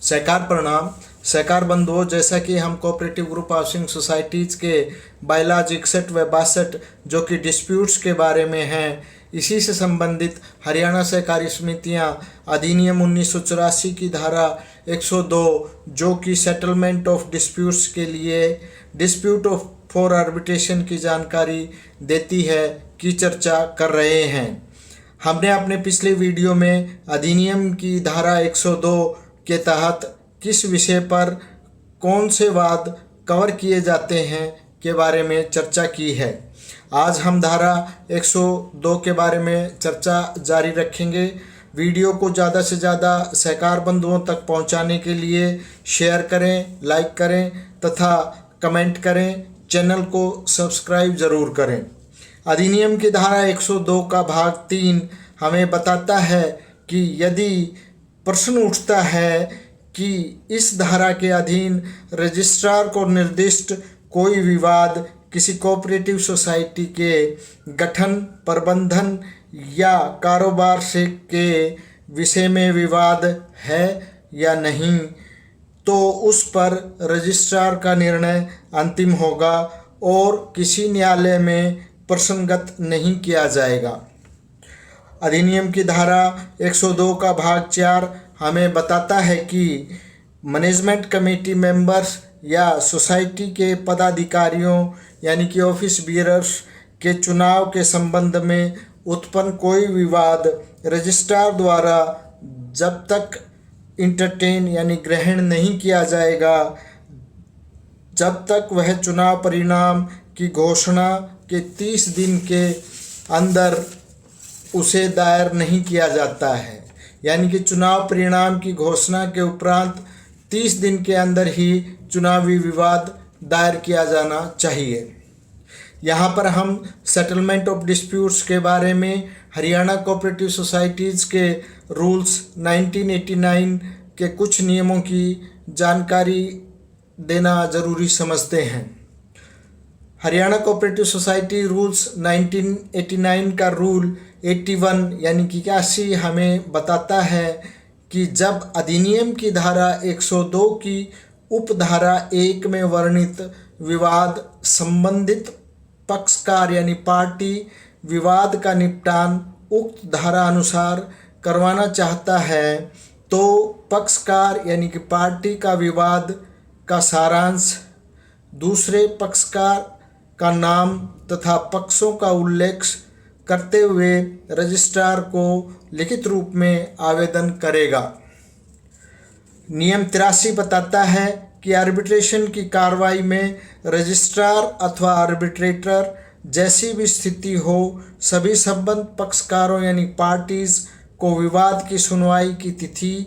सहकार प्रणाम। सहकार बंधुओं, जैसा कि हम कोऑपरेटिव ग्रुप हाउसिंग सोसाइटीज़ के बायलॉज 61 व 62 जो कि डिस्प्यूट्स के बारे में हैं, इसी से संबंधित हरियाणा सहकारी समितियां अधिनियम 1984 की धारा 102 जो कि सेटलमेंट ऑफ डिस्प्यूट्स के लिए डिस्प्यूट ऑफ फॉर आर्बिट्रेशन की जानकारी देती है की चर्चा कर रहे हैं। हमने अपने पिछले वीडियो में अधिनियम की धारा 102 के तहत किस विषय पर कौन से वाद कवर किए जाते हैं के बारे में चर्चा की है। आज हम धारा 102 के बारे में चर्चा जारी रखेंगे। वीडियो को ज़्यादा से ज़्यादा सहकार बंधुओं तक पहुंचाने के लिए शेयर करें, लाइक करें तथा कमेंट करें। चैनल को सब्सक्राइब ज़रूर करें। अधिनियम की धारा 102 का भाग 3 हमें बताता है कि यदि प्रश्न उठता है कि इस धारा के अधीन रजिस्ट्रार को निर्दिष्ट कोई विवाद किसी कोऑपरेटिव सोसाइटी के गठन, प्रबंधन या कारोबार से के विषय में विवाद है या नहीं, तो उस पर रजिस्ट्रार का निर्णय अंतिम होगा और किसी न्यायालय में प्रसंगत नहीं किया जाएगा। अधिनियम की धारा 102 का भाग 4 हमें बताता है कि मैनेजमेंट कमेटी मेंबर्स या सोसाइटी के पदाधिकारियों यानी कि ऑफिस बियरर्स के चुनाव के संबंध में उत्पन्न कोई विवाद रजिस्ट्रार द्वारा जब तक इंटरटेन यानी ग्रहण नहीं किया जाएगा, जब तक वह चुनाव परिणाम की घोषणा के 30 दिन के अंदर उसे दायर नहीं किया जाता है। यानी कि चुनाव परिणाम की घोषणा के उपरांत 30 दिन के अंदर ही चुनावी विवाद दायर किया जाना चाहिए। यहाँ पर हम सेटलमेंट ऑफ डिस्प्यूट्स के बारे में हरियाणा कोऑपरेटिव सोसाइटीज़ के रूल्स 1989 के कुछ नियमों की जानकारी देना ज़रूरी समझते हैं। हरियाणा कोऑपरेटिव सोसाइटी रूल्स 1989 का रूल 81 यानी कि 81 हमें बताता है कि जब अधिनियम की धारा 102 की उपधारा 1 में वर्णित विवाद संबंधित पक्षकार यानी पार्टी विवाद का निपटान उक्त धारा अनुसार करवाना चाहता है, तो पक्षकार यानी कि पार्टी का विवाद का सारांश, दूसरे पक्षकार का नाम तथा पक्षों का उल्लेख करते हुए रजिस्ट्रार को लिखित रूप में आवेदन करेगा। नियम 83 बताता है कि आर्बिट्रेशन की कार्रवाई में रजिस्ट्रार अथवा आर्बिट्रेटर जैसी भी स्थिति हो, सभी संबद्ध पक्षकारों यानी पार्टीज को विवाद की सुनवाई की तिथि,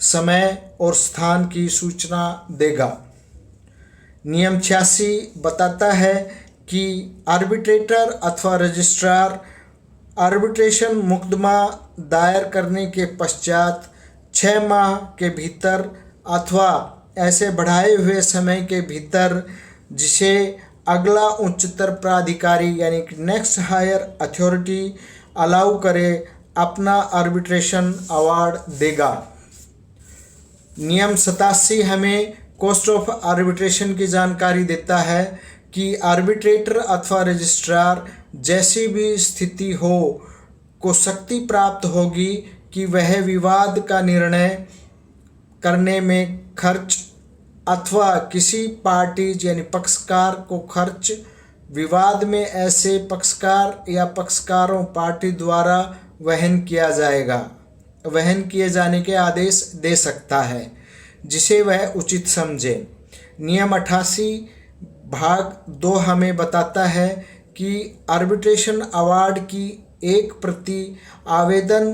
समय और स्थान की सूचना देगा। नियम 86 बताता है कि आर्बिट्रेटर अथवा रजिस्ट्रार आर्बिट्रेशन मुकदमा दायर करने के पश्चात 6 माह के भीतर अथवा ऐसे बढ़ाए हुए समय के भीतर जिसे अगला उच्चतर प्राधिकारी यानी कि नेक्स्ट हायर अथॉरिटी अलाउ करे, अपना आर्बिट्रेशन अवार्ड देगा। नियम 87 हमें कॉस्ट ऑफ आर्बिट्रेशन की जानकारी देता है कि आर्बिट्रेटर अथवा रजिस्ट्रार जैसी भी स्थिति हो को शक्ति प्राप्त होगी कि वह विवाद का निर्णय करने में खर्च अथवा किसी पार्टीज यानी पक्षकार को खर्च विवाद में ऐसे पक्षकार या पक्षकारों पार्टी द्वारा वहन किए जाने के आदेश दे सकता है, जिसे वह उचित समझे। नियम 88 भाग 2 हमें बताता है कि आर्बिट्रेशन अवार्ड की एक प्रति आवेदन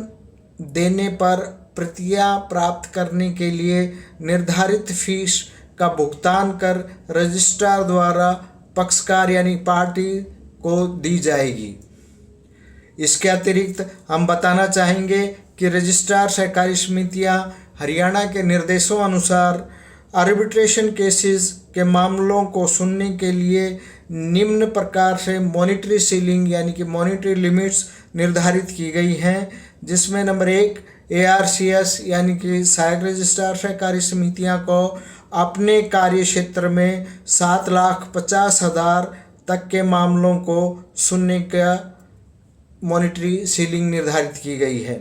देने पर प्रतियां प्राप्त करने के लिए निर्धारित फीस का भुगतान कर रजिस्ट्रार द्वारा पक्षकार यानी पार्टी को दी जाएगी। इसके अतिरिक्त हम बताना चाहेंगे कि रजिस्ट्रार सहकारी समितियां हरियाणा के निर्देशों अनुसार आर्बिट्रेशन केसेस के मामलों को सुनने के लिए निम्न प्रकार से मॉनिटरी सीलिंग यानी कि मॉनिटरी लिमिट्स निर्धारित की गई हैं, जिसमें नंबर 1 ARCS यानी कि सहायक रजिस्ट्रार सहकारी समितियां को अपने कार्य क्षेत्र में 7,50,000 तक के मामलों को सुनने का मॉनिटरी सीलिंग निर्धारित की गई है।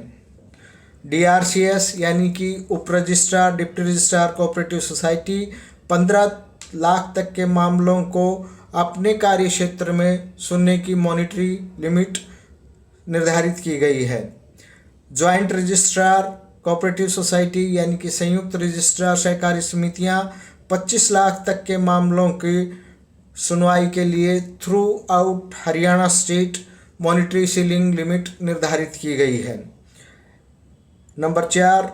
DRCS यानी कि उप registrar deputy registrar cooperative society 15 lakh तक के मामलों को अपने कार्य क्षेत्र में सुनने की मॉनिटरी लिमिट निर्धारित की गई है। जॉइंट रजिस्ट्रार कोऑपरेटिव सोसाइटी यानी कि संयुक्त रजिस्ट्रार सहकारी समितियां 25 लाख तक के मामलों की सुनवाई के लिए through out Haryana state monetary ceiling limit निर्धारित की गई है। Number 4,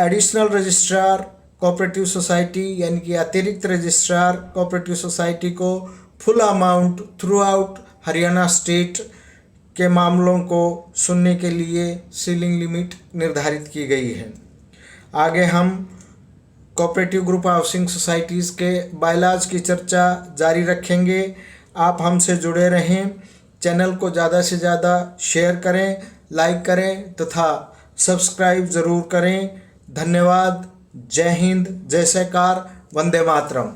additional registrar cooperative society यानी कि अतिरिक्त रजिस्ट्रार कोऑपरेटिव सोसाइटी को full amount through out Haryana state के मामलों को सुनने के लिए सीलिंग लिमिट निर्धारित की गई है। आगे हम कोऑपरेटिव ग्रुप हाउसिंग सोसाइटीज़ के बायलॉज की चर्चा जारी रखेंगे। आप हमसे जुड़े रहें, चैनल को ज़्यादा से ज़्यादा शेयर करें, लाइक करें तथा सब्सक्राइब ज़रूर करें। धन्यवाद। जय हिंद, जय सहकार, वंदे मातरम।